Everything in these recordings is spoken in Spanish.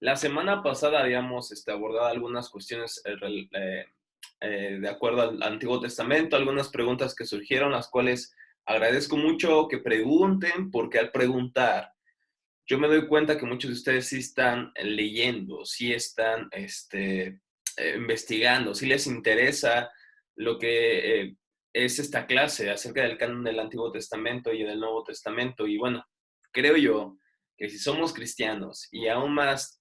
La semana pasada habíamos abordado algunas cuestiones de acuerdo al Antiguo Testamento, algunas preguntas que surgieron, las cuales agradezco mucho que pregunten, porque al preguntar, yo me doy cuenta que muchos de ustedes sí están leyendo, sí están investigando, sí les interesa lo que es esta clase acerca del canon del Antiguo Testamento y del Nuevo Testamento. Y bueno, creo yo que si somos cristianos y aún más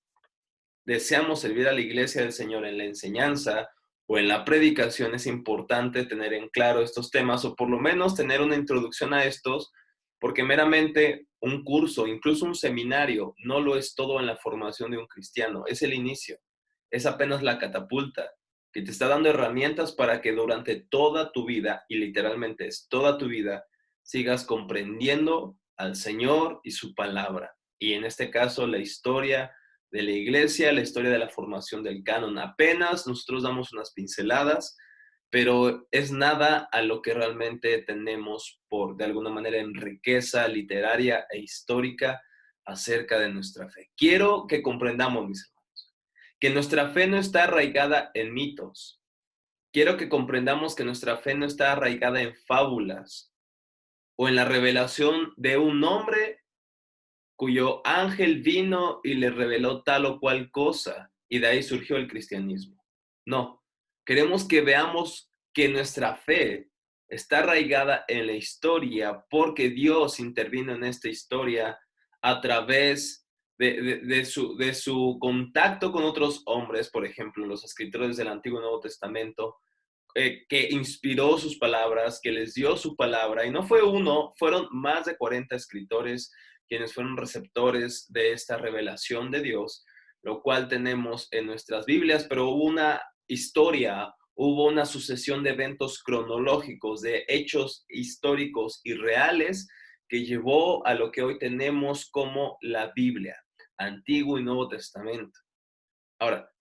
deseamos servir a la iglesia del Señor en la enseñanza o en la predicación, es importante tener en claro estos temas o por lo menos tener una introducción a estos, porque meramente un curso, incluso un seminario, no lo es todo en la formación de un cristiano, es el inicio, es apenas la catapulta que te está dando herramientas para que durante toda tu vida, y literalmente es toda tu vida, sigas comprendiendo al Señor y su palabra. Y en este caso, la historia de la iglesia, la historia de la formación del canon. Apenas nosotros damos unas pinceladas, pero es nada a lo que realmente tenemos por, de alguna manera, en riqueza literaria e histórica acerca de nuestra fe. Quiero que comprendamos, mis hermanos, que nuestra fe no está arraigada en mitos. Quiero que comprendamos que nuestra fe no está arraigada en fábulas o en la revelación de un hombre cuyo ángel vino y le reveló tal o cual cosa, y de ahí surgió el cristianismo. No, queremos que veamos que nuestra fe está arraigada en la historia porque Dios intervino en esta historia a través de su contacto con otros hombres, por ejemplo, los escritores del Antiguo y Nuevo Testamento, que inspiró sus palabras, que les dio su palabra, y no fue uno, fueron más de 40 escritores quienes fueron receptores de esta revelación de Dios, lo cual tenemos en nuestras Biblias, pero hubo una historia, hubo una sucesión de eventos cronológicos, de hechos históricos y reales que llevó a lo que hoy tenemos como la Biblia, Antiguo y Nuevo Testamento. Ahora,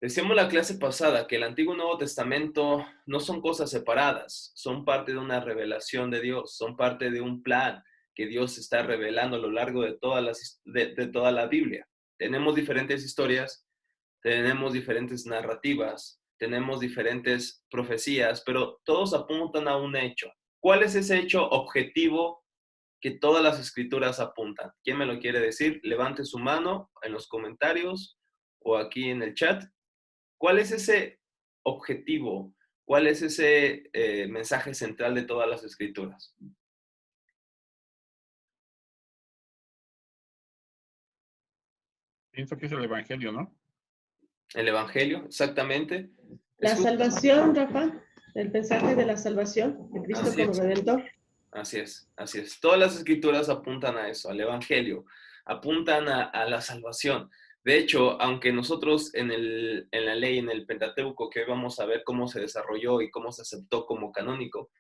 decíamos la clase pasada que el Antiguo y Nuevo Testamento no son cosas separadas, son parte de una revelación de Dios, son parte de un plan que Dios está revelando a lo largo de de toda la Biblia. Tenemos diferentes historias, tenemos diferentes narrativas, tenemos diferentes profecías, pero todos apuntan a un hecho. ¿Cuál es ese hecho objetivo que todas las escrituras apuntan? ¿Quién me lo quiere decir? Levante su mano en los comentarios o aquí en el chat. ¿Cuál es ese objetivo? ¿Cuál es ese mensaje central de todas las escrituras? Pienso que es el Evangelio, ¿no? El Evangelio, exactamente. Es La justo, salvación, Rafa, el mensaje de la salvación, de Cristo así como es, Redentor. así es, así es. Todas las escrituras apuntan a eso, al Evangelio, apuntan a la salvación. De hecho, aunque nosotros en la ley, en el Pentateuco, que hoy vamos a ver cómo se desarrolló y cómo se aceptó como canónico,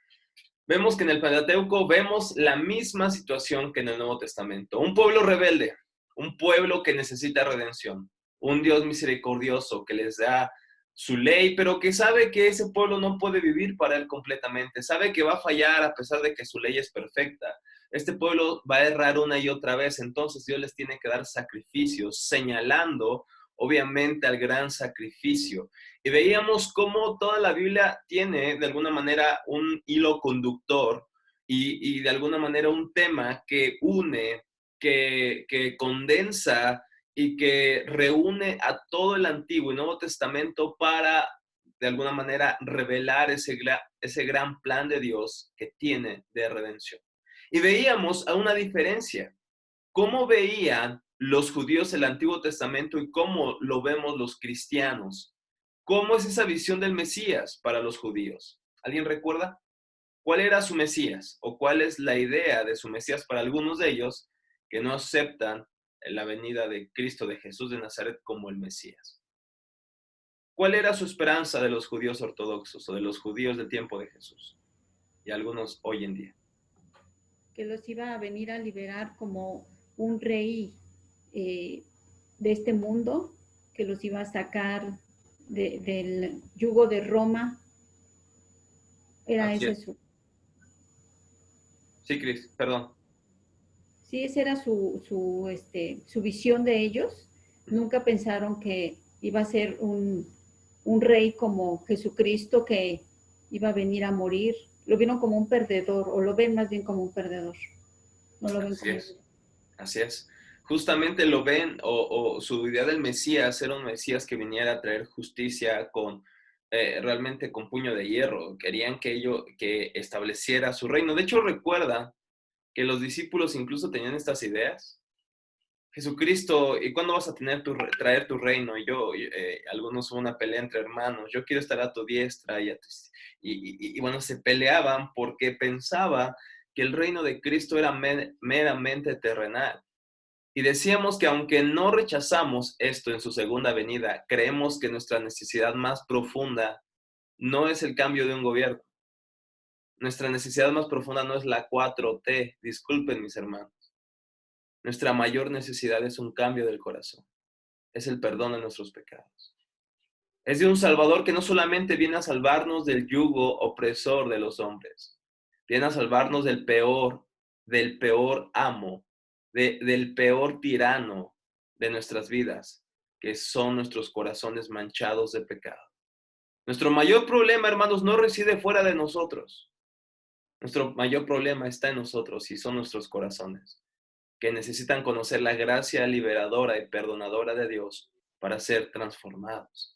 vemos que en el Pentateuco vemos la misma situación que en el Nuevo Testamento. Un pueblo rebelde, un pueblo que necesita redención, un Dios misericordioso que les da su ley, pero que sabe que ese pueblo no puede vivir para él completamente, sabe que va a fallar a pesar de que su ley es perfecta. Este pueblo va a errar una y otra vez, entonces Dios les tiene que dar sacrificios, señalando obviamente al gran sacrificio. Y veíamos cómo toda la Biblia tiene de alguna manera un hilo conductor y de alguna manera un tema que une, que condensa y que reúne a todo el Antiguo y Nuevo Testamento para de alguna manera revelar ese gran plan de Dios que tiene de redención. Y veíamos a una diferencia. ¿Cómo veían los judíos el Antiguo Testamento y cómo lo vemos los cristianos? ¿Cómo es esa visión del Mesías para los judíos? ¿Alguien recuerda? ¿Cuál era su Mesías? ¿O cuál es la idea de su Mesías para algunos de ellos que no aceptan la venida de Cristo, de Jesús de Nazaret como el Mesías? ¿Cuál era su esperanza de los judíos ortodoxos o de los judíos del tiempo de Jesús? Y algunos hoy en día. Que los iba a venir a liberar como un rey eh, de este mundo, que los iba a sacar del yugo de Roma. Era Así ese es. su... Sí, Cris, perdón. Sí, esa era su visión de ellos, Nunca pensaron que iba a ser un rey como Jesucristo que iba a venir a morir. Lo vieron como un perdedor, o lo ven más bien como un perdedor. No lo ven Así como... es, así es. Justamente lo ven, o su idea del Mesías era un Mesías que viniera a traer justicia con realmente con puño de hierro. Querían que estableciera su reino. De hecho, recuerda que los discípulos incluso tenían estas ideas. Jesucristo, ¿y cuándo vas a traer tu reino? Algunos hubo una pelea entre hermanos, yo quiero estar a tu diestra y bueno, se peleaban porque pensaba que el reino de Cristo era meramente terrenal. Y decíamos que aunque no rechazamos esto en su segunda venida, creemos que nuestra necesidad más profunda no es el cambio de un gobierno. Nuestra necesidad más profunda no es la 4T, disculpen mis hermanos. Nuestra mayor necesidad es un cambio del corazón. Es el perdón de nuestros pecados. Es de un Salvador que no solamente viene a salvarnos del yugo opresor de los hombres, viene a salvarnos del peor amo, del peor tirano de nuestras vidas, que son nuestros corazones manchados de pecado. Nuestro mayor problema, hermanos, no reside fuera de nosotros. Nuestro mayor problema está en nosotros y son nuestros corazones, que necesitan conocer la gracia liberadora y perdonadora de Dios para ser transformados.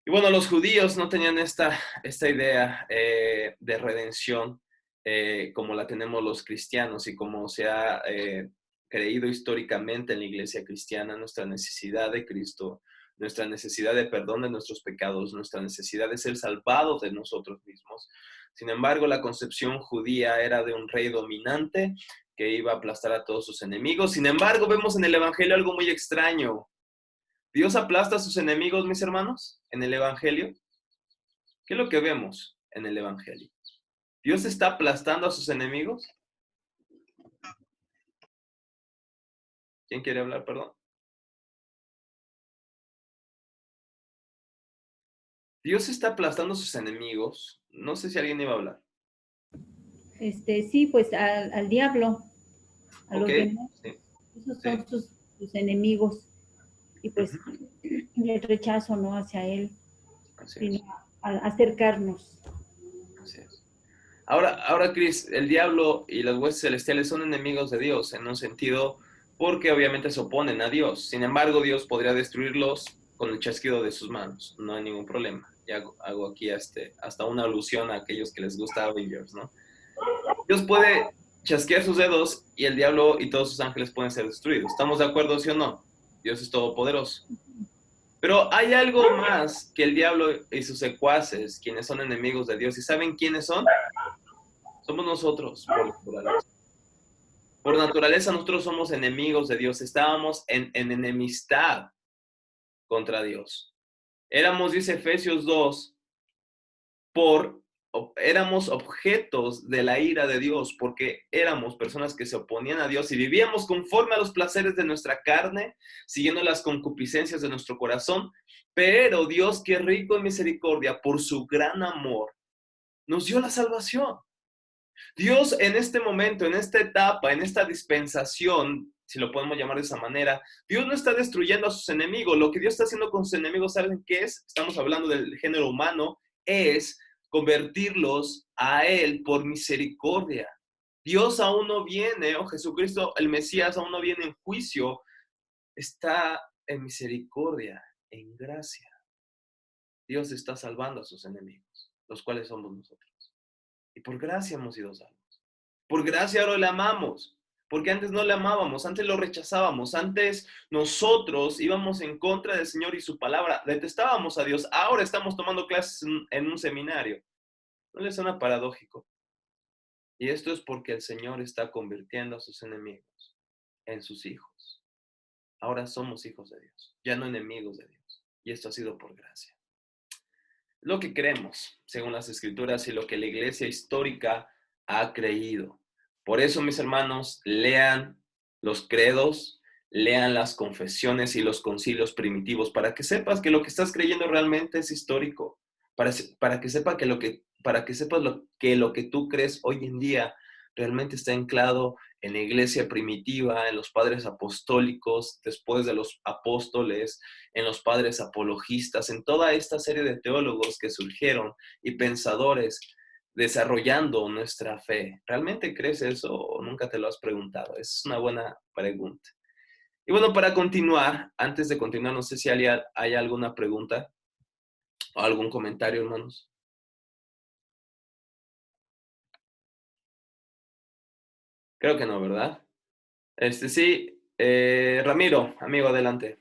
Y bueno, los judíos no tenían esta idea de redención como la tenemos los cristianos y como se ha creído históricamente en la iglesia cristiana, nuestra necesidad de Cristo, nuestra necesidad de perdón de nuestros pecados, nuestra necesidad de ser salvados de nosotros mismos. Sin embargo, la concepción judía era de un rey dominante que iba a aplastar a todos sus enemigos. Sin embargo, vemos en el Evangelio algo muy extraño. ¿Dios aplasta a sus enemigos, mis hermanos, en el Evangelio? ¿Qué es lo que vemos en el Evangelio? ¿Dios está aplastando a sus enemigos? ¿Quién quiere hablar, perdón? Dios está aplastando a sus enemigos. No sé si alguien iba a hablar. Sí, pues al diablo, a Ok, los demás, sí, esos sí. son sus enemigos. Y pues Uh-huh. el rechazo no hacia él, Así sino es, a acercarnos. así es. Ahora, Cris, el diablo y las huestes celestiales son enemigos de Dios en un sentido porque obviamente se oponen a Dios. Sin embargo, Dios podría destruirlos con el chasquido de sus manos. No hay ningún problema. Y hago aquí hasta una alusión a aquellos que les gusta Avengers, ¿no? Dios puede chasquear sus dedos y el diablo y todos sus ángeles pueden ser destruidos. ¿Estamos de acuerdo, sí o no? Dios es todopoderoso. Pero hay algo más que el diablo y sus secuaces, quienes son enemigos de Dios. ¿Y saben quiénes son? Somos nosotros, por naturaleza. Por naturaleza nosotros somos enemigos de Dios. Estábamos en enemistad contra Dios. Éramos, dice Efesios 2, éramos objetos de la ira de Dios porque éramos personas que se oponían a Dios y vivíamos conforme a los placeres de nuestra carne, siguiendo las concupiscencias de nuestro corazón, pero Dios, que es rico en misericordia, por su gran amor, nos dio la salvación. Dios en este momento, en esta etapa, en esta dispensación, si lo podemos llamar de esa manera, Dios no está destruyendo a sus enemigos. Lo que Dios está haciendo con sus enemigos, ¿saben qué es? Estamos hablando del género humano, es convertirlos a Él por misericordia. Dios aún no viene, o Jesucristo, el Mesías, aún no viene en juicio, está en misericordia, en gracia. Dios está salvando a sus enemigos, los cuales somos nosotros. Y por gracia hemos sido salvos. Por gracia ahora le amamos, porque antes no le amábamos, antes lo rechazábamos, antes nosotros íbamos en contra del Señor y su palabra, detestábamos a Dios, ahora estamos tomando clases en un seminario. ¿No les suena paradójico? Y esto es porque el Señor está convirtiendo a sus enemigos en sus hijos. Ahora somos hijos de Dios, ya no enemigos de Dios. Y esto ha sido por gracia. Lo que creemos, según las Escrituras, y lo que la iglesia histórica ha creído. Por eso, mis hermanos, lean los credos, lean las confesiones y los concilios primitivos para que sepas que lo que estás creyendo realmente es histórico, para que sepas que lo que tú crees hoy en día realmente está anclado en la iglesia primitiva, en los padres apostólicos, después de los apóstoles, en los padres apologistas, en toda esta serie de teólogos que surgieron y pensadores desarrollando nuestra fe. ¿Realmente crees eso o nunca te lo has preguntado? Es una buena pregunta. Y bueno, para continuar, antes de continuar, no sé si hay alguna pregunta o algún comentario, hermanos. Creo que no, ¿verdad? Sí, Ramiro, amigo, adelante.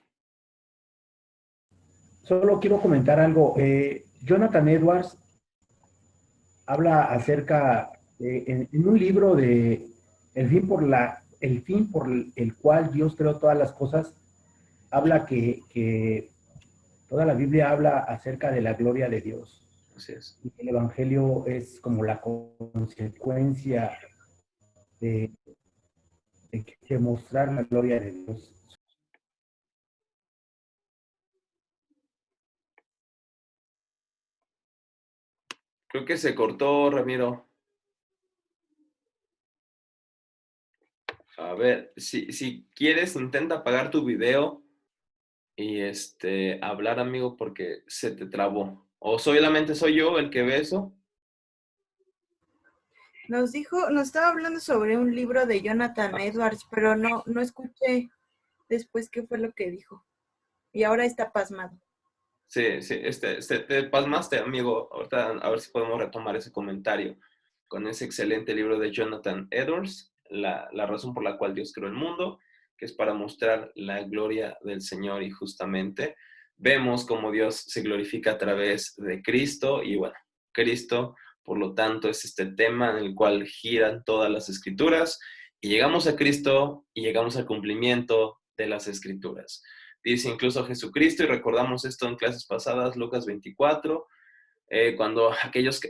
Solo quiero comentar algo. Jonathan Edwards habla acerca, en un libro de el fin por el cual Dios creó todas las cosas, habla que toda la Biblia habla acerca de la gloria de Dios. Así es. Y el Evangelio es como la consecuencia de, de mostrar la gloria de Dios. Creo que se cortó, Ramiro. A ver, si quieres, intenta apagar tu video y hablar, amigo, porque se te trabó. ¿O solamente soy yo el que ve eso? Nos estaba hablando sobre un libro de Jonathan Edwards, pero no escuché después qué fue lo que dijo. Y ahora está pasmado. Sí, te pasmaste, amigo. Ahorita a ver si podemos retomar ese comentario con ese excelente libro de Jonathan Edwards, la razón por la cual Dios creó el mundo, que es para mostrar la gloria del Señor y justamente vemos cómo Dios se glorifica a través de Cristo y bueno, Cristo, por lo tanto, es este tema en el cual giran todas las escrituras y llegamos a Cristo y llegamos al cumplimiento de las escrituras. Dice incluso Jesucristo, y recordamos esto en clases pasadas, Lucas 24, cuando aquellos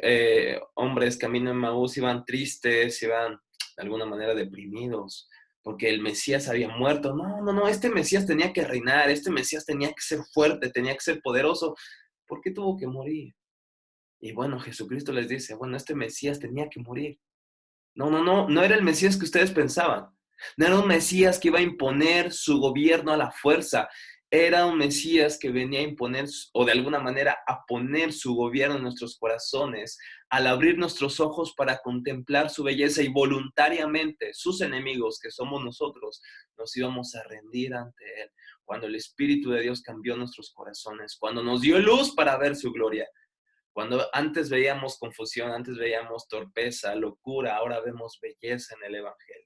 hombres camino en Maús iban tristes, iban de alguna manera deprimidos, porque el Mesías había muerto. No, este Mesías tenía que reinar, este Mesías tenía que ser fuerte, tenía que ser poderoso. ¿Por qué tuvo que morir? Y bueno, Jesucristo les dice, bueno, este Mesías tenía que morir. No era el Mesías que ustedes pensaban. No era un Mesías que iba a imponer su gobierno a la fuerza. Era un Mesías que venía a imponer, o de alguna manera a poner su gobierno en nuestros corazones, al abrir nuestros ojos para contemplar su belleza y voluntariamente sus enemigos, que somos nosotros, nos íbamos a rendir ante Él. Cuando el Espíritu de Dios cambió nuestros corazones, cuando nos dio luz para ver su gloria. Cuando antes veíamos confusión, antes veíamos torpeza, locura, ahora vemos belleza en el Evangelio.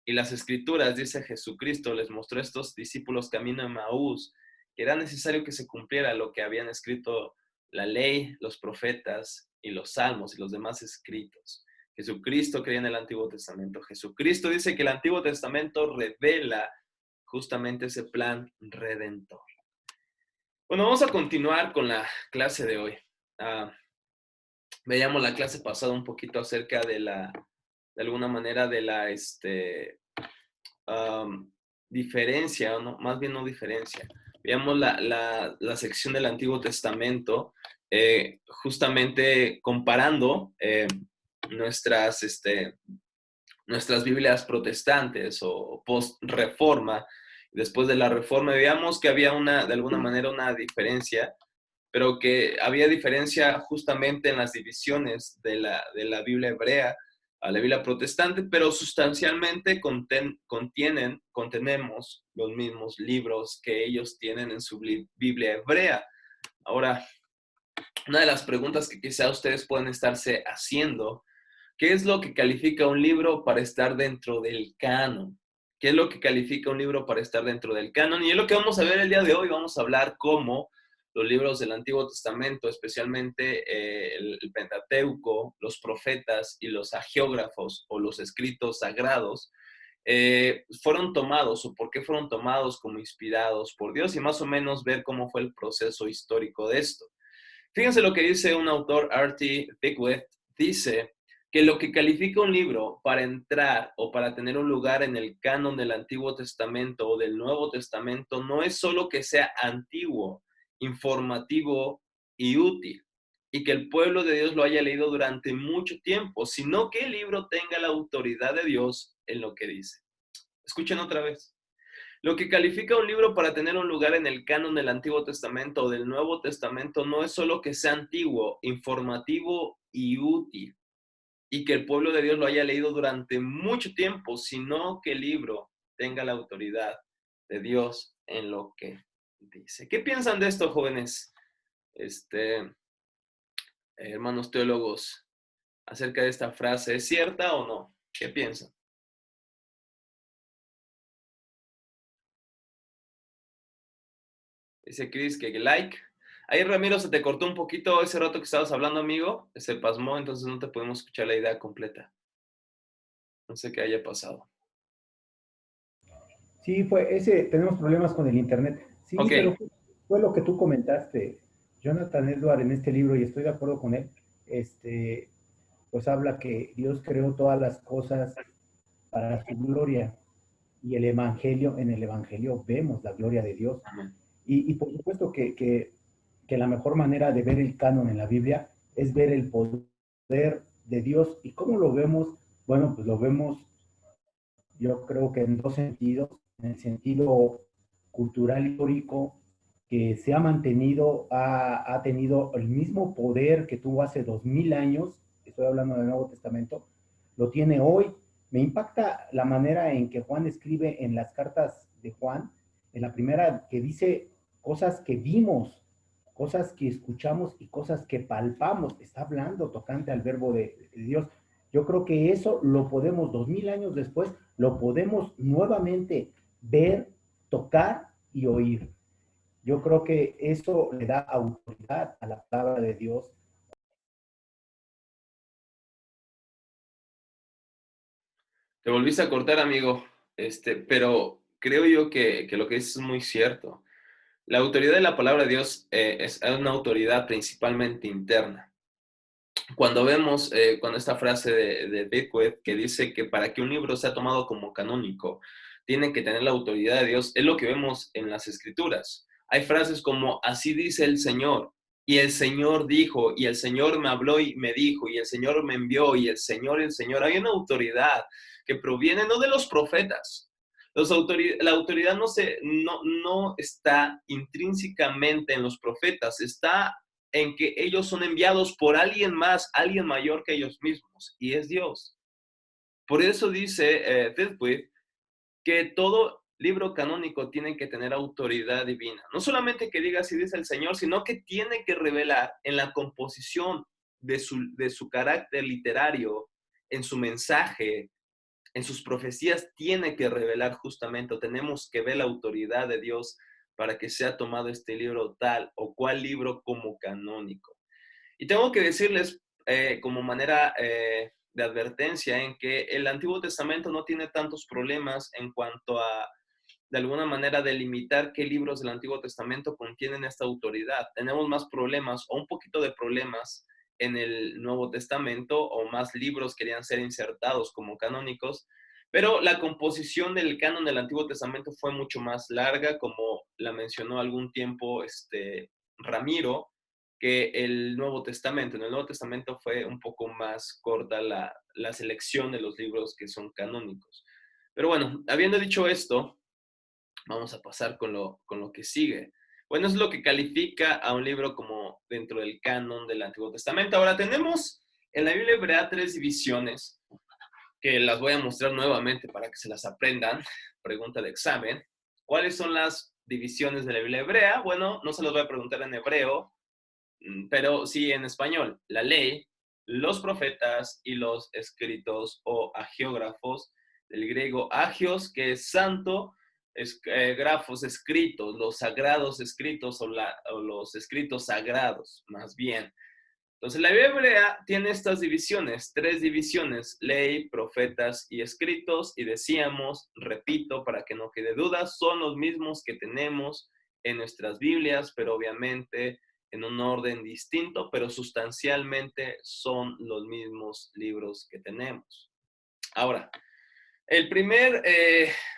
Y las Escrituras, dice Jesucristo, les mostró a estos discípulos camino de Maús, que era necesario que se cumpliera lo que habían escrito la ley, los profetas y los salmos y los demás escritos. Jesucristo creía en el Antiguo Testamento. Jesucristo dice que el Antiguo Testamento revela justamente ese plan redentor. Bueno, vamos a continuar con la clase de hoy. Veíamos la clase pasada un poquito acerca de alguna manera de la diferencia, ¿no? Más bien no diferencia. Veíamos la sección del Antiguo Testamento, justamente comparando nuestras Biblias protestantes o post-reforma. Después de la reforma, veíamos que había de alguna manera una diferencia, pero que había diferencia justamente en las divisiones de la Biblia hebrea a la Biblia protestante, pero sustancialmente contenemos los mismos libros que ellos tienen en su Biblia hebrea. Ahora, una de las preguntas que quizá ustedes pueden estarse haciendo, ¿qué es lo que califica un libro para estar dentro del canon? ¿Qué es lo que califica un libro para estar dentro del canon? Y es lo que vamos a ver el día de hoy. Vamos a hablar cómo los libros del Antiguo Testamento, especialmente el Pentateuco, los profetas y los hagiógrafos o los escritos sagrados, fueron tomados o por qué fueron tomados como inspirados por Dios y más o menos ver cómo fue el proceso histórico de esto. Fíjense lo que dice un autor, R.T. Pickwick, dice que lo que califica un libro para entrar o para tener un lugar en el canon del Antiguo Testamento o del Nuevo Testamento no es solo que sea antiguo, informativo y útil. y que el pueblo de Dios lo haya leído durante mucho tiempo, sino que el libro tenga la autoridad de Dios en lo que dice. Escuchen otra vez. Lo que califica un libro para tener un lugar en el canon del Antiguo Testamento o del Nuevo Testamento no es solo que sea antiguo, informativo y útil, y que el pueblo de Dios lo haya leído durante mucho tiempo, sino que el libro tenga la autoridad de Dios en lo que dice. ¿Qué piensan de esto, jóvenes? Hermanos teólogos, acerca de esta frase, ¿es cierta o no? ¿Qué piensan? Dice Chris que like. Ahí, Ramiro, se te cortó un poquito ese rato que estabas hablando, amigo. Se pasmó, entonces no te podemos escuchar la idea completa. No sé qué haya pasado. Sí, tenemos problemas con el internet. Sí, Ok. pero fue lo que tú comentaste. Jonathan Edwards en este libro, y estoy de acuerdo con él, pues habla que Dios creó todas las cosas para su gloria, y en el Evangelio vemos la gloria de Dios. Amén. Y por supuesto que la mejor manera de ver el canon en la Biblia es ver el poder de Dios. ¿Y cómo lo vemos? Bueno, pues lo vemos, yo creo que en dos sentidos. En el sentido cultural histórico, que se ha mantenido, ha tenido el mismo poder que tuvo hace 2000 años, estoy hablando del Nuevo Testamento, lo tiene hoy. Me impacta la manera en que Juan escribe en las cartas de Juan, en la primera, que dice cosas que vimos, cosas que escuchamos y cosas que palpamos. Está hablando tocante al verbo de Dios. Yo creo que eso lo podemos, 2000 años después, lo podemos nuevamente ver, tocar y oír. Yo creo que eso le da autoridad a la palabra de Dios. Te volviste a cortar, amigo. Pero creo yo que lo que dices es muy cierto. La autoridad de la palabra de Dios es una autoridad principalmente interna. Cuando vemos, con esta frase de Beckwith, que dice que para que un libro sea tomado como canónico, tiene que tener la autoridad de Dios, es lo que vemos en las Escrituras. Hay frases como, así dice el Señor, y el Señor dijo, y el Señor me habló y me dijo, y el Señor me envió, y el Señor. Hay una autoridad que proviene no de los profetas. La autoridad no está intrínsecamente en los profetas, está en que ellos son enviados por alguien más, alguien mayor que ellos mismos, y es Dios. Por eso dice Beckwith que todo libro canónico tiene que tener autoridad divina. No solamente que diga así dice el Señor, sino que tiene que revelar en la composición de su carácter literario, en su mensaje, en sus profecías, tiene que revelar justamente, o tenemos que ver la autoridad de Dios para que sea tomado este libro tal o cual libro como canónico. Y tengo que decirles como manera de advertencia en que el Antiguo Testamento no tiene tantos problemas en cuanto a, de alguna manera, delimitar qué libros del Antiguo Testamento contienen esta autoridad. Tenemos más problemas o un poquito de problemas en el Nuevo Testamento, o más libros querían ser insertados como canónicos, pero la composición del canon del Antiguo Testamento fue mucho más larga, como la mencionó algún tiempo Ramiro, que el Nuevo Testamento. En el Nuevo Testamento fue un poco más corta la selección de los libros que son canónicos. Pero bueno, habiendo dicho esto, vamos a pasar con lo que sigue. Bueno, es lo que califica a un libro como dentro del canon del Antiguo Testamento. Ahora tenemos en la Biblia hebrea 3 divisiones, que las voy a mostrar nuevamente para que se las aprendan. Pregunta de examen. ¿Cuáles son las divisiones de la Biblia hebrea? Bueno, no se los voy a preguntar en hebreo, pero sí en español. La ley, los profetas y los escritos o agiógrafos, del griego agios, que es santo, grafos, escritos, los sagrados escritos o los escritos sagrados, más bien. Entonces, la Biblia hebrea tiene estas divisiones, 3 divisiones: ley, profetas y escritos. Y decíamos, repito, para que no quede duda, son los mismos que tenemos en nuestras Biblias, pero obviamente en un orden distinto, pero sustancialmente son los mismos libros que tenemos. Ahora,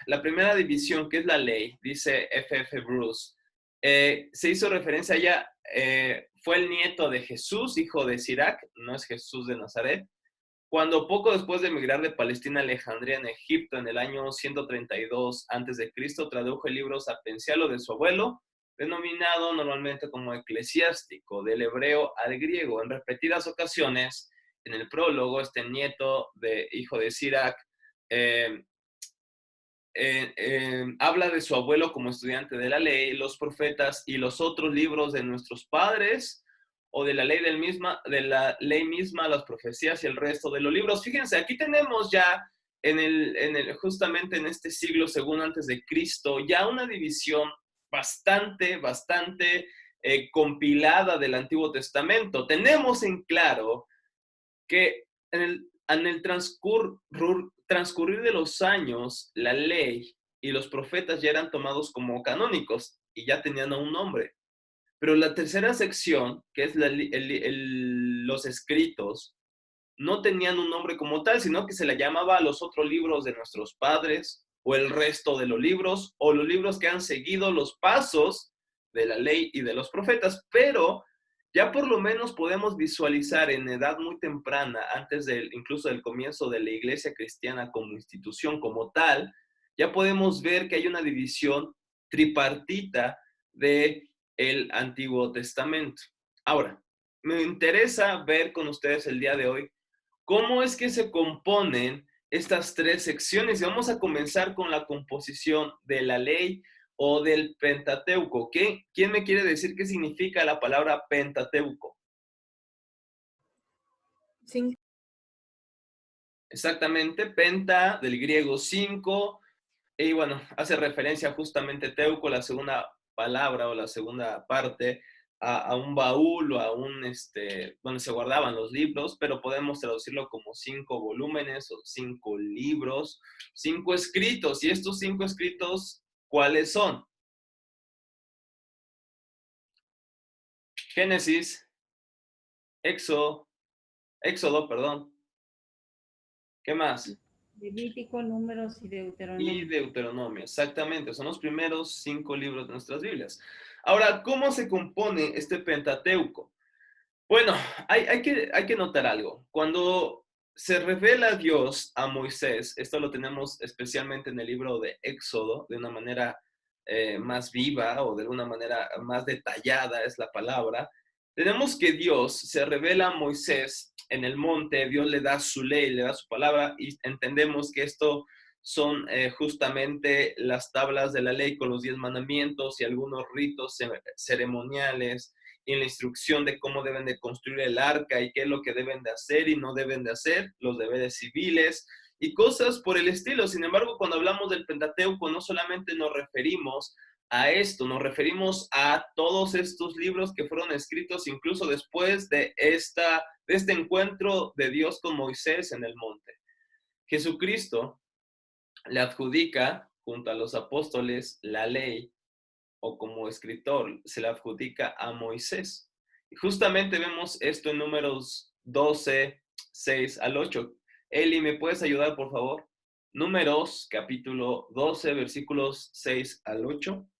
la primera división, que es la ley, dice F.F. Bruce, se hizo referencia a ella, fue el nieto de Jesús, hijo de Sirac, no es Jesús de Nazaret, cuando poco después de emigrar de Palestina a Alejandría en Egipto en el año 132 a.C., tradujo el libro sapiensialo de su abuelo, denominado normalmente como eclesiástico, del hebreo al griego. En repetidas ocasiones, en el prólogo, este nieto de hijo de Sirac habla de su abuelo como estudiante de la ley, los profetas y los otros libros de nuestros padres, o de la ley misma, las profecías y el resto de los libros. Fíjense, aquí tenemos ya justamente en este siglo segundo antes de Cristo, ya una división bastante compilada del Antiguo Testamento. Tenemos en claro que en el transcurrir de los años, la ley y los profetas ya eran tomados como canónicos y ya tenían un nombre. Pero la tercera sección, que es los escritos, no tenían un nombre como tal, sino que se le llamaba a los otros libros de nuestros padres, o el resto de los libros, o los libros que han seguido los pasos de la ley y de los profetas. Pero ya por lo menos podemos visualizar en edad muy temprana, incluso del comienzo de la iglesia cristiana como institución, como tal, ya podemos ver que hay una división tripartita de el Antiguo Testamento. Ahora, me interesa ver con ustedes el día de hoy cómo es que se componen estas tres secciones. Y vamos a comenzar con la composición de la ley o del Pentateuco. ¿Quién me quiere decir qué significa la palabra Pentateuco? Sí. Exactamente, penta, del griego 5, y bueno, hace referencia justamente teuco, la segunda palabra o la segunda parte, a un baúl o a donde se guardaban los libros, pero podemos traducirlo como 5 volúmenes o 5 libros, 5 escritos. ¿Y estos 5 escritos cuáles son? Génesis, Éxodo, perdón. ¿Qué más? Levítico, Números y Deuteronomio. Y Deuteronomio, exactamente. Son los primeros 5 libros de nuestras Biblias. Ahora, ¿cómo se compone este Pentateuco? Bueno, hay que notar algo. Cuando se revela Dios a Moisés, esto lo tenemos especialmente en el libro de Éxodo, de una manera más viva o de una manera más detallada es la palabra, tenemos que Dios se revela a Moisés en el monte, Dios le da su ley, le da su palabra, y entendemos que esto son justamente las tablas de la ley con los 10 mandamientos y algunos ritos ceremoniales, y en la instrucción de cómo deben de construir el arca y qué es lo que deben de hacer y no deben de hacer, los deberes civiles y cosas por el estilo. Sin embargo, cuando hablamos del Pentateuco, no solamente nos referimos a esto, nos referimos a todos estos libros que fueron escritos incluso después de este encuentro de Dios con Moisés en el monte. Jesucristo le adjudica junto a los apóstoles la ley, o como escritor se le adjudica a Moisés. Y justamente vemos esto en Números 12, 6 al 8. Eli, ¿me puedes ayudar, por favor? Números, capítulo 12, versículos 6 al 8.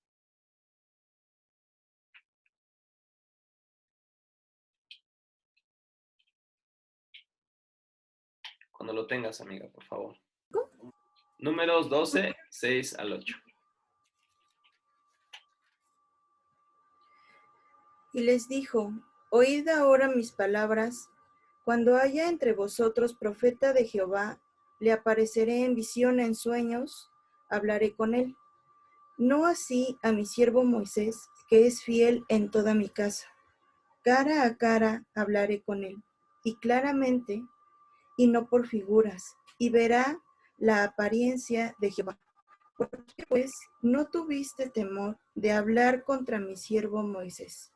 Cuando lo tengas, amiga, por favor. Números 12, 6 al 8. Y les dijo, oíd ahora mis palabras. Cuando haya entre vosotros profeta de Jehová, le apareceré en visión en sueños, hablaré con él. No así a mi siervo Moisés, que es fiel en toda mi casa. Cara a cara hablaré con él, y claramente, y no por figuras, y verá la apariencia de Jehová. ¿Por qué pues no tuviste temor de hablar contra mi siervo Moisés?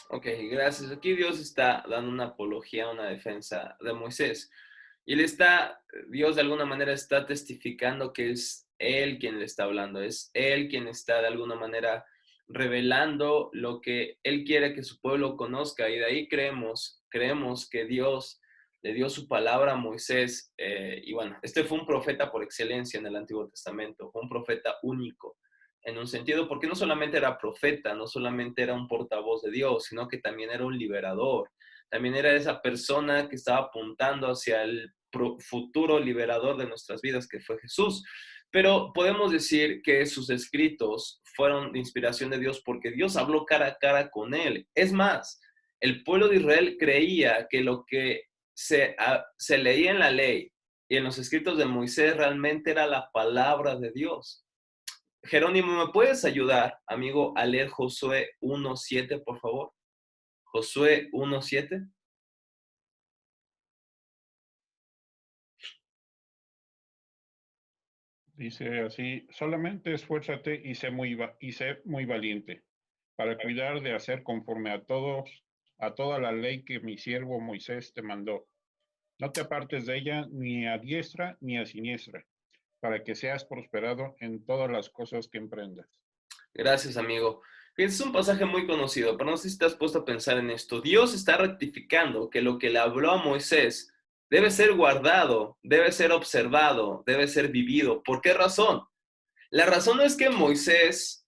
Ok, gracias. Aquí Dios está dando una apología, una defensa de Moisés. Y Dios de alguna manera está testificando que es Él quien le está hablando, es Él quien está de alguna manera revelando lo que Él quiere que su pueblo conozca. Y de ahí creemos que Dios le dio su palabra a Moisés. Y bueno, este fue un profeta por excelencia en el Antiguo Testamento, fue un profeta único en un sentido, porque no solamente era profeta, no solamente era un portavoz de Dios, sino que también era un liberador. También era esa persona que estaba apuntando hacia el futuro liberador de nuestras vidas, que fue Jesús. Pero podemos decir que sus escritos fueron de inspiración de Dios porque Dios habló cara a cara con él. Es más, el pueblo de Israel creía que lo que se leía en la ley y en los escritos de Moisés realmente era la palabra de Dios. Jerónimo, ¿me puedes ayudar, amigo, a leer Josué 1:7, por favor? Josué 1:7. Dice así, solamente esfuérzate y sé muy valiente para cuidar de hacer conforme a toda la ley que mi siervo Moisés te mandó. No te apartes de ella ni a diestra ni a siniestra, para que seas prosperado en todas las cosas que emprendas. Gracias, amigo. Es un pasaje muy conocido, pero no sé si te has puesto a pensar en esto. Dios está rectificando que lo que le habló a Moisés debe ser guardado, debe ser observado, debe ser vivido. ¿Por qué razón? La razón no es que Moisés,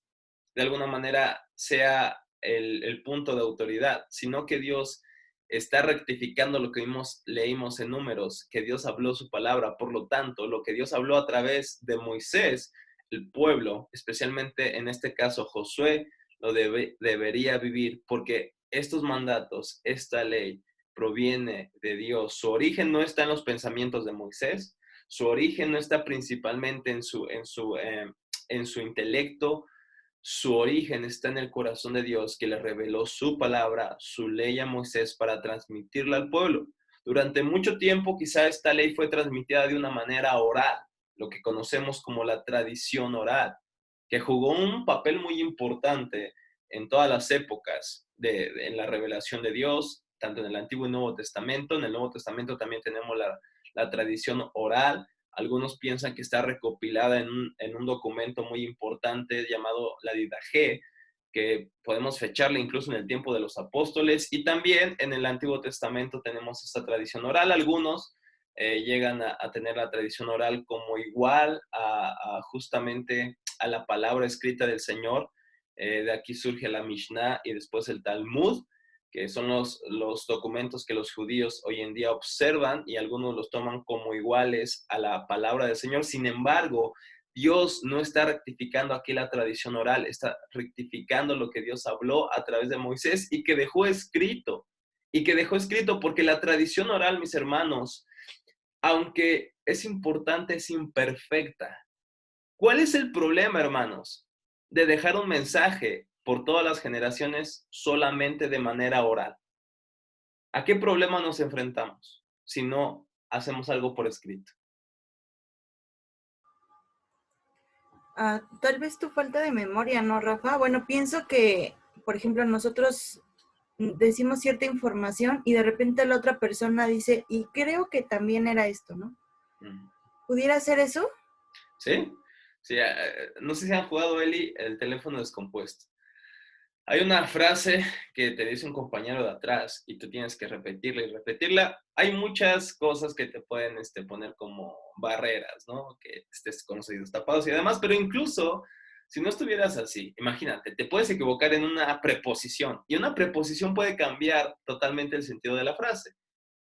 de alguna manera, sea el punto de autoridad, sino que Dios está rectificando lo que leímos en Números, que Dios habló su palabra. Por lo tanto, lo que Dios habló a través de Moisés, el pueblo, especialmente en este caso Josué, lo debería vivir, porque estos mandatos, esta ley, proviene de Dios. Su origen no está en los pensamientos de Moisés, su origen no está principalmente en su intelecto, su origen está en el corazón de Dios, que le reveló su palabra, su ley a Moisés para transmitirla al pueblo. Durante mucho tiempo quizá esta ley fue transmitida de una manera oral, lo que conocemos como la tradición oral, que jugó un papel muy importante en todas las épocas en la revelación de Dios, tanto en el Antiguo y Nuevo Testamento. En el Nuevo Testamento también tenemos la tradición oral. Algunos piensan que está recopilada en un documento muy importante llamado la Didaché, que podemos fecharle incluso en el tiempo de los apóstoles, y también en el Antiguo Testamento tenemos esta tradición oral. Algunos llegan a tener la tradición oral como igual justamente a la palabra escrita del Señor. De aquí surge la Mishnah y después el Talmud, que son los documentos que los judíos hoy en día observan, y algunos los toman como iguales a la palabra del Señor. Sin embargo, Dios no está rectificando aquí la tradición oral, está rectificando lo que Dios habló a través de Moisés y que dejó escrito. Y que dejó escrito porque la tradición oral, mis hermanos, aunque es importante, es imperfecta. ¿Cuál es el problema, hermanos, de dejar un mensaje por todas las generaciones solamente de manera oral? ¿A qué problema nos enfrentamos si no hacemos algo por escrito? Tal vez tu falta de memoria, ¿no, Rafa? Bueno, pienso que, por ejemplo, nosotros decimos cierta información y de repente la otra persona dice, y creo que también era esto, ¿no? ¿Pudiera ser eso? Sí, sí. No sé si han jugado, Eli, el teléfono descompuesto. Hay una frase que te dice un compañero de atrás y tú tienes que repetirla y repetirla. Hay muchas cosas que te pueden poner como barreras, ¿no? Que estés con los oídos tapados y demás, pero incluso si no estuvieras así, imagínate, te puedes equivocar en una preposición y una preposición puede cambiar totalmente el sentido de la frase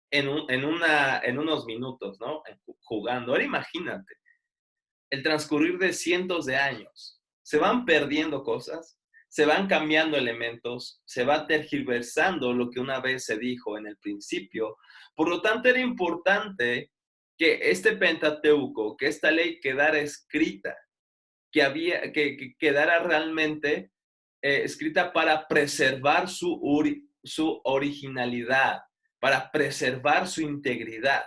en unos minutos, ¿no? Jugando. Ahora imagínate, el transcurrir de cientos de años, se van perdiendo cosas, se van cambiando elementos, se va tergiversando lo que una vez se dijo en el principio. Por lo tanto, era importante que este Pentateuco, que esta ley quedara escrita, que quedara realmente escrita para preservar su originalidad, para preservar su integridad.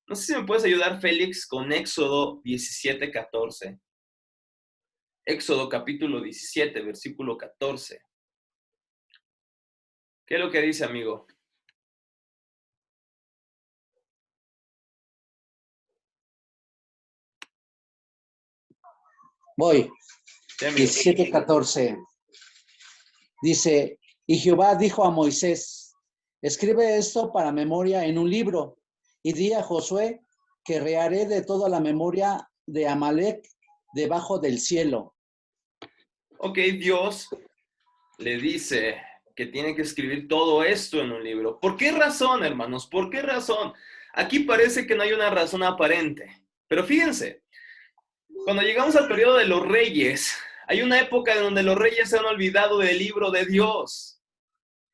No sé si me puedes ayudar, Félix, con Éxodo 17:14. Éxodo capítulo 17, versículo 14. ¿Qué es lo que dice, amigo? Voy. Sí, amigo. 17:14. Dice, y Jehová dijo a Moisés, escribe esto para memoria en un libro, y di a Josué que reharé de toda la memoria de Amalec debajo del cielo. Ok, Dios le dice que tiene que escribir todo esto en un libro. ¿Por qué razón, hermanos? ¿Por qué razón? Aquí parece que no hay una razón aparente. Pero fíjense, cuando llegamos al periodo de los reyes, hay una época en donde los reyes se han olvidado del libro de Dios.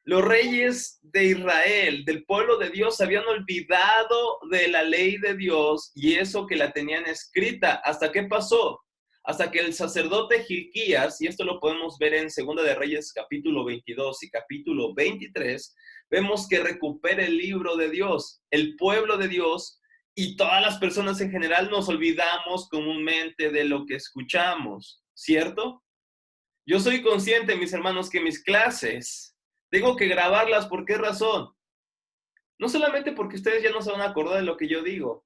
Los reyes de Israel, del pueblo de Dios, se habían olvidado de la ley de Dios y eso que la tenían escrita. ¿Hasta qué pasó? Hasta que el sacerdote Gilquías, y esto lo podemos ver en Segunda de Reyes capítulo 22 y capítulo 23, vemos que recupera el libro de Dios, el pueblo de Dios, y todas las personas en general nos olvidamos comúnmente de lo que escuchamos, ¿cierto? Yo soy consciente, mis hermanos, que mis clases tengo que grabarlas. ¿Por qué razón? No solamente porque ustedes ya no se van a acordar de lo que yo digo,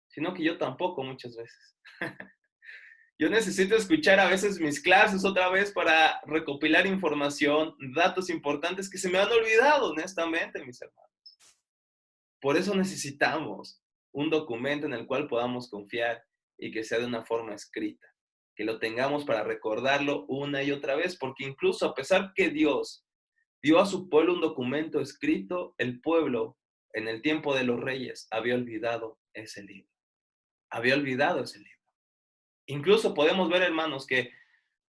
sino que yo tampoco muchas veces. Yo necesito escuchar a veces mis clases otra vez para recopilar información, datos importantes que se me han olvidado, honestamente, mis hermanos. Por eso necesitamos un documento en el cual podamos confiar y que sea de una forma escrita, que lo tengamos para recordarlo una y otra vez, porque incluso a pesar que Dios dio a su pueblo un documento escrito, el pueblo en el tiempo de los reyes había olvidado ese libro. Había olvidado ese libro. Incluso podemos ver, hermanos, que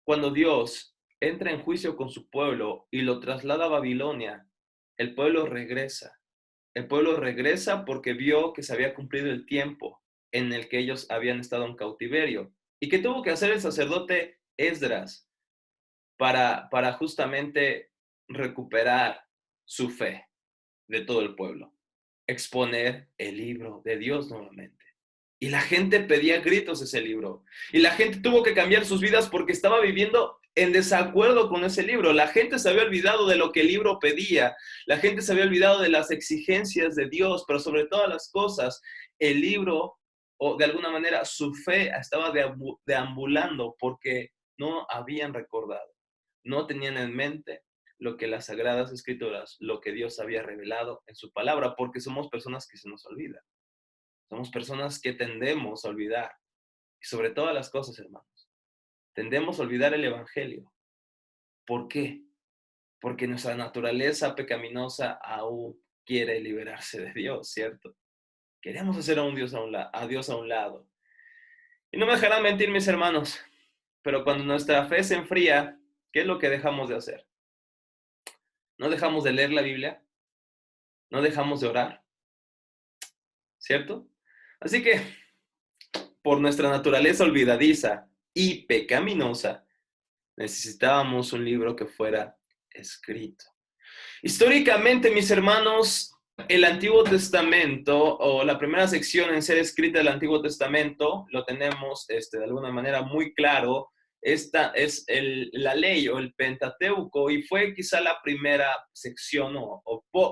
cuando Dios entra en juicio con su pueblo y lo traslada a Babilonia, el pueblo regresa. El pueblo regresa porque vio que se había cumplido el tiempo en el que ellos habían estado en cautiverio. ¿Y qué tuvo que hacer el sacerdote Esdras para justamente recuperar su fe de todo el pueblo? Exponer el libro de Dios nuevamente. Y la gente pedía gritos ese libro. Y la gente tuvo que cambiar sus vidas porque estaba viviendo en desacuerdo con ese libro. La gente se había olvidado de lo que el libro pedía. La gente se había olvidado de las exigencias de Dios, pero sobre todas las cosas, el libro, o de alguna manera su fe estaba deambulando porque no habían recordado, no tenían en mente lo que las Sagradas Escrituras, lo que Dios había revelado en su palabra, porque somos personas que se nos olvidan. Somos personas que tendemos a olvidar. Y sobre todas las cosas, hermanos, tendemos a olvidar el Evangelio. ¿Por qué? Porque nuestra naturaleza pecaminosa aún quiere liberarse de Dios, ¿cierto? Queremos hacer a Dios a un lado. Y no me dejarán mentir, mis hermanos, pero cuando nuestra fe se enfría, ¿qué es lo que dejamos de hacer? No dejamos de leer la Biblia, no dejamos de orar, ¿cierto? Así que, por nuestra naturaleza olvidadiza y pecaminosa, necesitábamos un libro que fuera escrito. Históricamente, mis hermanos, el Antiguo Testamento, o la primera sección en ser escrita del Antiguo Testamento, lo tenemos de alguna manera muy claro. Esta es la ley o el Pentateuco, y fue quizá la primera sección,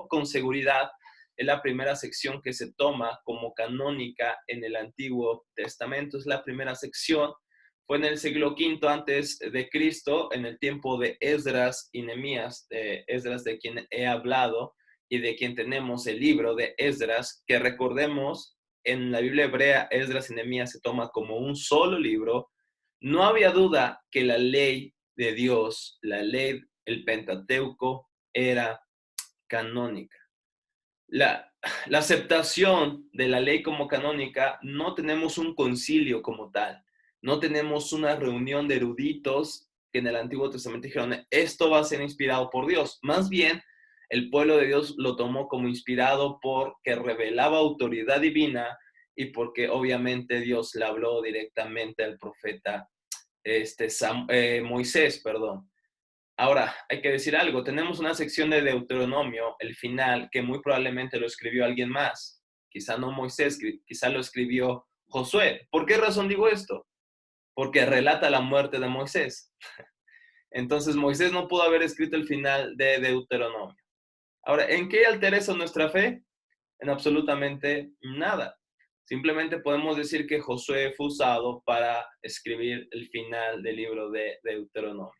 con seguridad, es la primera sección que se toma como canónica en el Antiguo Testamento. Es la primera sección. Fue en el siglo V antes de Cristo, en el tiempo de Esdras y Nehemías, de Esdras de quien he hablado y de quien tenemos el libro de Esdras, que recordemos, en la Biblia hebrea, Esdras y Nehemías se toma como un solo libro. No había duda que la ley de Dios, la ley, el Pentateuco, era canónica. La aceptación de la ley como canónica, no tenemos un concilio como tal, no tenemos una reunión de eruditos que en el Antiguo Testamento dijeron, esto va a ser inspirado por Dios. Más bien, el pueblo de Dios lo tomó como inspirado porque revelaba autoridad divina y porque obviamente Dios le habló directamente al profeta Moisés, perdón. Ahora, hay que decir algo, tenemos una sección de Deuteronomio, el final, que muy probablemente lo escribió alguien más. Quizá no Moisés, quizá lo escribió Josué. ¿Por qué razón digo esto? Porque relata la muerte de Moisés. Entonces Moisés no pudo haber escrito el final de Deuteronomio. Ahora, ¿en qué altera eso nuestra fe? En absolutamente nada. Simplemente podemos decir que Josué fue usado para escribir el final del libro de Deuteronomio.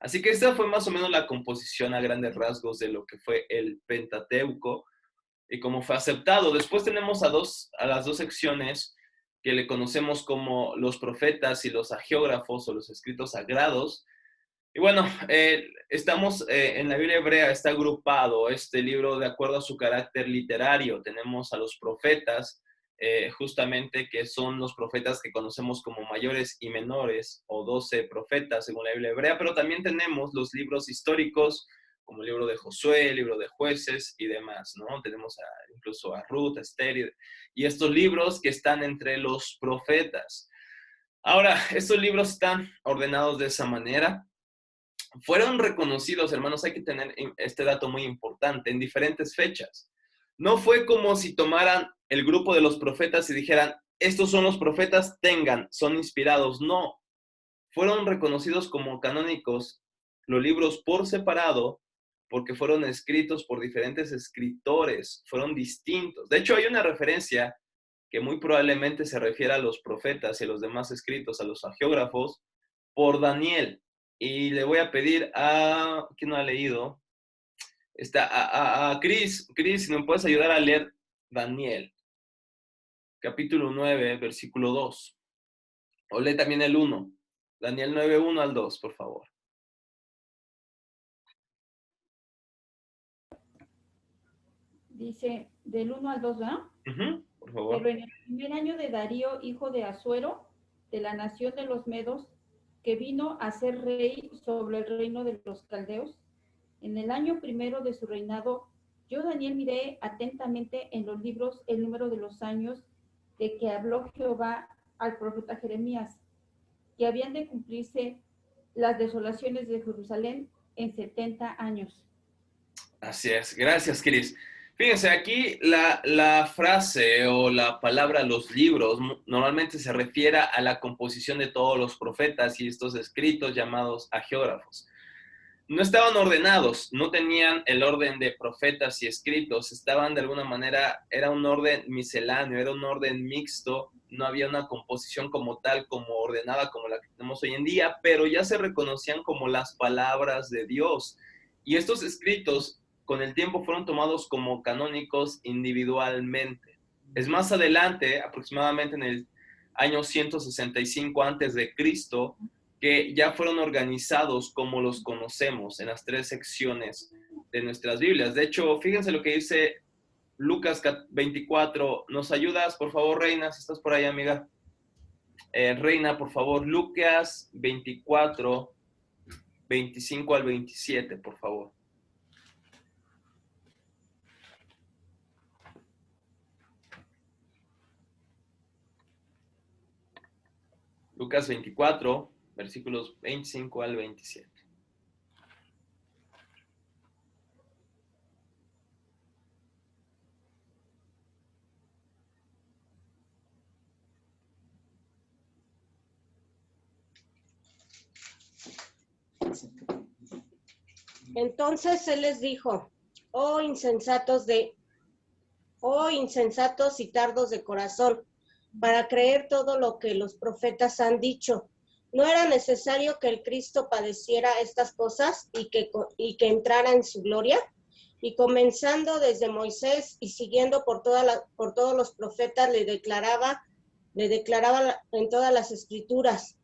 Así que esta fue más o menos la composición a grandes rasgos de lo que fue el Pentateuco y cómo fue aceptado. Después tenemos a las dos secciones que le conocemos como los profetas y los hagiógrafos o los escritos sagrados. Y bueno, estamos en la Biblia hebrea, está agrupado este libro de acuerdo a su carácter literario. Tenemos a los profetas, justamente que son los profetas que conocemos como mayores y menores, o 12 profetas según la Biblia hebrea, pero también tenemos los libros históricos, como el libro de Josué, el libro de Jueces y demás, ¿no? Tenemos incluso a Ruth, a Esther, y estos libros que están entre los profetas. Ahora, estos libros están ordenados de esa manera. Fueron reconocidos, hermanos, hay que tener este dato muy importante, en diferentes fechas. No fue como si tomaran el grupo de los profetas y dijeran, estos son los profetas, son inspirados. No, fueron reconocidos como canónicos los libros por separado, porque fueron escritos por diferentes escritores, fueron distintos. De hecho, hay una referencia que muy probablemente se refiere a los profetas y a los demás escritos, a los hagiógrafos, por Daniel. Y le voy a pedir a, ¿quién no ha leído? A Cris, si me puedes ayudar a leer Daniel, capítulo 9, versículo 2. O lee también el 1. Daniel 9, 1 al 2, por favor. Dice, del 1 al 2, ¿verdad? Por favor. Pero en el primer año de Darío, hijo de Asuero, de la nación de los Medos, que vino a ser rey sobre el reino de los caldeos, en el año primero de su reinado, yo, Daniel, miré atentamente en los libros el número de los años de que habló Jehová al profeta Jeremías, que habían de cumplirse las desolaciones de Jerusalén en 70 años. Así es, gracias, Cris. Fíjense, aquí la frase o la palabra los libros normalmente se refiere a la composición de todos los profetas y estos escritos llamados hagiógrafos. No estaban ordenados, no tenían el orden de profetas y escritos, estaban de alguna manera, era un orden misceláneo, era un orden mixto, no había una composición como tal, como ordenada como la que tenemos hoy en día, pero ya se reconocían como las palabras de Dios. Y estos escritos con el tiempo fueron tomados como canónicos individualmente. Es más adelante, aproximadamente en el año 165 antes de Cristo, que ya fueron organizados como los conocemos en las 3 secciones de nuestras Biblias. De hecho, fíjense lo que dice Lucas 24. ¿Nos ayudas, por favor, Reina, si estás por ahí, amiga? Reina, por favor, Lucas 24, 25 al 27, por favor. Lucas 24, versículos 25 al 27. Entonces él les dijo, oh insensatos y tardos de corazón, para creer todo lo que los profetas han dicho. ¿No era necesario que el Cristo padeciera estas cosas y que entrara en su gloria? Y comenzando desde Moisés y siguiendo por todos los profetas, le declaraba en todas las escrituras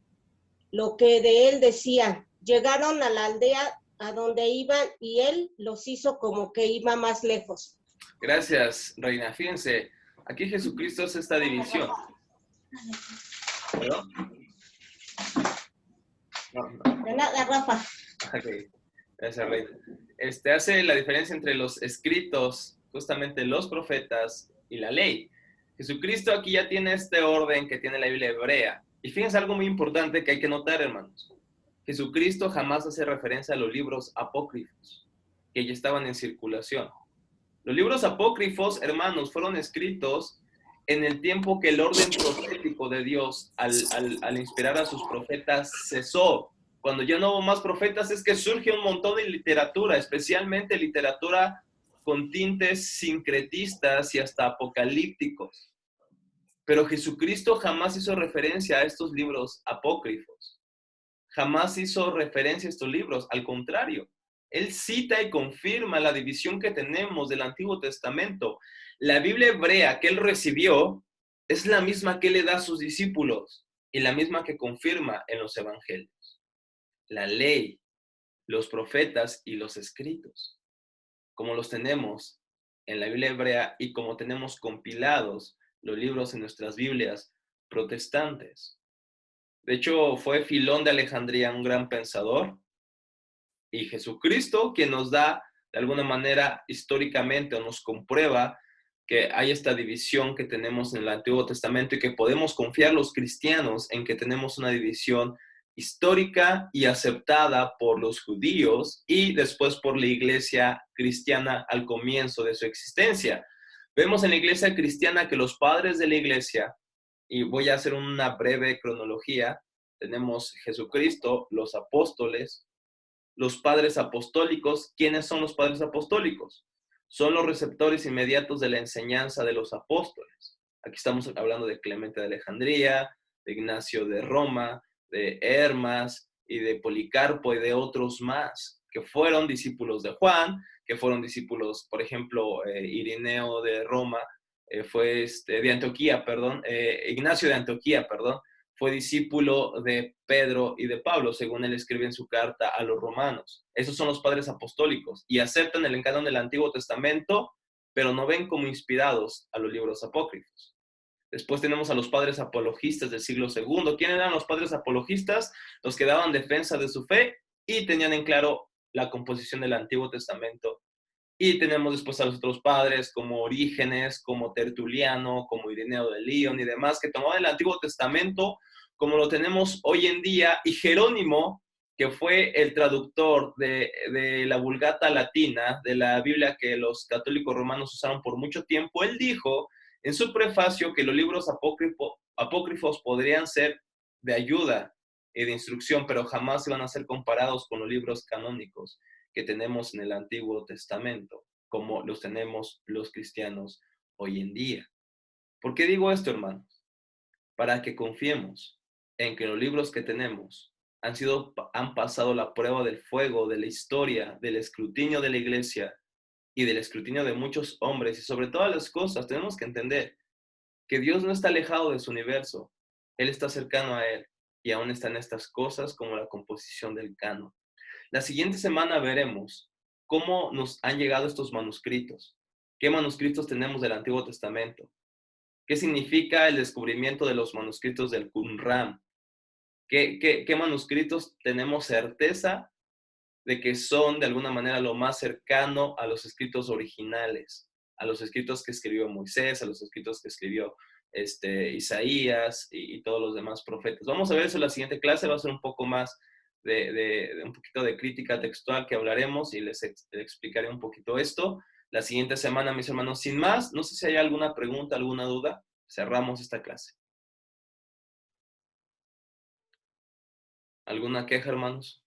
lo que de él decían. Llegaron a la aldea a donde iban y él los hizo como que iba más lejos. Gracias, Reina. Fíjense, aquí Jesucristo hace esta división. ¿Perdón? No. De nada, Rafa. Okay. Gracias, Reina. Hace la diferencia entre los escritos, justamente los profetas y la ley. Jesucristo aquí ya tiene este orden que tiene la Biblia hebrea. Y fíjense algo muy importante que hay que notar, hermanos. Jesucristo jamás hace referencia a los libros apócrifos, que ya estaban en circulación. Los libros apócrifos, hermanos, fueron escritos en el tiempo que el orden profético de Dios, al inspirar a sus profetas, cesó. Cuando ya no hubo más profetas, es que surge un montón de literatura, especialmente literatura con tintes sincretistas y hasta apocalípticos. Pero Jesucristo jamás hizo referencia a estos libros apócrifos. Jamás hizo referencia a estos libros. Al contrario, él cita y confirma la división que tenemos del Antiguo Testamento. La Biblia hebrea que él recibió es la misma que le da a sus discípulos y la misma que confirma en los evangelios. La ley los profetas y los escritos, como los tenemos en la Biblia hebrea y como tenemos compilados los libros en nuestras Biblias protestantes. De hecho, fue Filón de Alejandría un gran pensador y Jesucristo quien nos da, de alguna manera, históricamente o nos comprueba que hay esta división que tenemos en el Antiguo Testamento y que podemos confiar los cristianos en que tenemos una división histórica y aceptada por los judíos y después por la iglesia cristiana al comienzo de su existencia. Vemos en la iglesia cristiana que los padres de la iglesia, y voy a hacer una breve cronología, tenemos Jesucristo, los apóstoles, los padres apostólicos. ¿Quiénes son los padres apostólicos? Son los receptores inmediatos de la enseñanza de los apóstoles. Aquí estamos hablando de Clemente de Alejandría, de Ignacio de Roma, de Hermas y de Policarpo y de otros más, que fueron discípulos de Juan, que fueron discípulos, por ejemplo, Irineo de Roma, de Antioquía, perdón, Ignacio de Antioquía, perdón, fue discípulo de Pedro y de Pablo, según él escribe en su carta a los romanos. Esos son los padres apostólicos y aceptan el canon del Antiguo Testamento, pero no ven como inspirados a los libros apócrifos. Después tenemos a los padres apologistas del siglo II. ¿Quiénes eran los padres apologistas? Los que daban defensa de su fe y tenían en claro la composición del Antiguo Testamento. Y tenemos después a los otros padres como Orígenes, como Tertuliano, como Ireneo de León y demás, que tomaban el Antiguo Testamento como lo tenemos hoy en día, y Jerónimo, que fue el traductor de la Vulgata Latina, de la Biblia que los católicos romanos usaron por mucho tiempo, él dijo en su prefacio que los libros apócrifos podrían ser de ayuda y de instrucción, pero jamás iban a ser comparados con los libros canónicos que tenemos en el Antiguo Testamento, como los tenemos los cristianos hoy en día. ¿Por qué digo esto, hermanos? Para que confiemos en que los libros que tenemos han pasado la prueba del fuego, de la historia, del escrutinio de la iglesia y del escrutinio de muchos hombres, y sobre todas las cosas tenemos que entender que Dios no está alejado de su universo, Él está cercano a Él, y aún están estas cosas como la composición del canon. La siguiente semana veremos cómo nos han llegado estos manuscritos, qué manuscritos tenemos del Antiguo Testamento, qué significa el descubrimiento de los manuscritos del Qumran, qué manuscritos tenemos certeza de que son de alguna manera lo más cercano a los escritos originales, a los escritos que escribió Moisés, a los escritos que escribió Isaías y todos los demás profetas. Vamos a ver eso en la siguiente clase, va a ser un poco más de un poquito de crítica textual que hablaremos y les explicaré un poquito esto. La siguiente semana, mis hermanos, sin más, no sé si hay alguna pregunta, alguna duda, cerramos esta clase. ¿Alguna queja, hermanos?